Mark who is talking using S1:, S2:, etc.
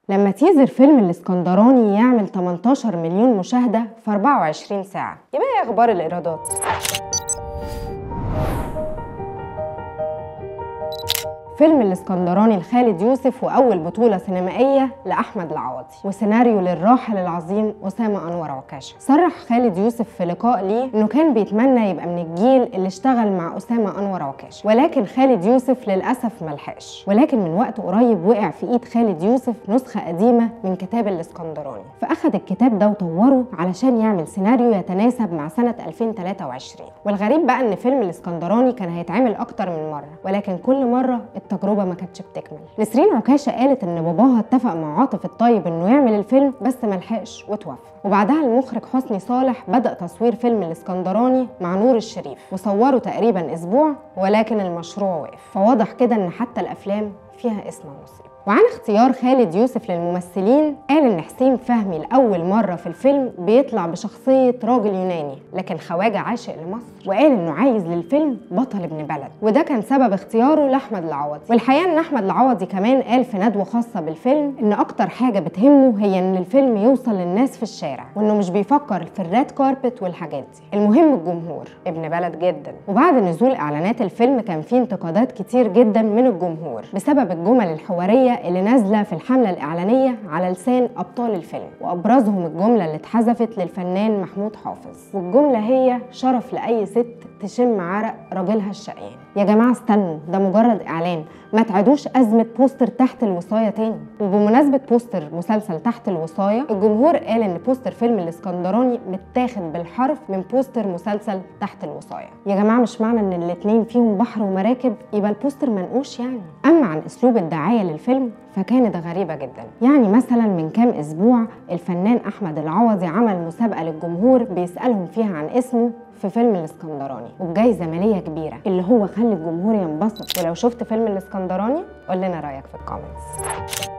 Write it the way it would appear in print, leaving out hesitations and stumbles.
S1: لما تيزر فيلم الاسكندراني يعمل 18 مليون مشاهدة في 24 ساعة، يبقى ايه اخبار الايرادات؟ فيلم الاسكندراني لخالد يوسف وأول بطولة سينمائية لأحمد العوضي وسيناريو للراحل العظيم أسامة أنور عكاشة. صرح خالد يوسف في لقاء ليه إنه كان بيتمنى يبقى من الجيل اللي اشتغل مع أسامة أنور عكاشة، ولكن خالد يوسف للأسف ملحقش. ولكن من وقت قريب وقع في إيد خالد يوسف نسخة قديمة من كتاب الاسكندراني، فأخد الكتاب ده وطوره علشان يعمل سيناريو يتناسب مع سنة 2023. والغريب بقى إن فيلم الاسكندراني كان هيتعمل أكتر من مرة، ولكن كل مرة التجربة ما كانتش بتكمل. نسرين عكاشة قالت ان باباها اتفق مع عاطف الطيب انه يعمل الفيلم بس ملحقش وتوفى، وبعدها المخرج حسني صالح بدأ تصوير فيلم الاسكندراني مع نور الشريف وصوروا تقريبا اسبوع، ولكن المشروع وقف. فواضح كده ان حتى الافلام فيها اسم ونصيب. وعن اختيار خالد يوسف للممثلين، قال ان حسين فهمي لأول مرة في الفيلم بيطلع بشخصية راجل يوناني لكن خواجة عاشق لمصر، وقال انه عايز للفيلم بطل ابن بلد، وده كان سبب اختياره لأحمد العوضي. والحقيقة ان أحمد العوضي كمان قال في ندوة خاصة بالفيلم ان اكتر حاجة بتهمه هي ان الفيلم يوصل للناس في الشارع، وانه مش بيفكر في الريد كاربت والحاجات دي، المهم الجمهور ابن بلد جدا. وبعد نزول اعلانات الفيلم كان فيه انتقادات كتير جدا من الجمهور بسبب الجمل الحوارية اللي نازله في الحمله الاعلانيه على لسان ابطال الفيلم، وابرزهم الجمله اللي اتحذفت للفنان محمود حافظ، والجمله هي شرف لاي ست تشم عرق راجلها الشقيان. يا جماعه استنوا، ده مجرد اعلان، ما تعيدوش ازمه بوستر تحت الوصايه تاني. وبمناسبه بوستر مسلسل تحت الوصايه، الجمهور قال ان بوستر فيلم الاسكندراني متاخد بالحرف من بوستر مسلسل تحت الوصايه. يا جماعه مش معنى ان الاتنين فيهم بحر ومراكب يبقى البوستر منقوش يعني. اما عن اسلوب الدعايه للفيلم فكانت غريبة جدا. يعني مثلا من كام اسبوع الفنان احمد العوضي عمل مسابقة للجمهور بيسألهم فيها عن اسمه في فيلم الاسكندراني وبجايزة مالية كبيرة، اللي هو خلي الجمهور ينبسط. ولو شفت فيلم الاسكندراني قول لنا رأيك في الكومنتس.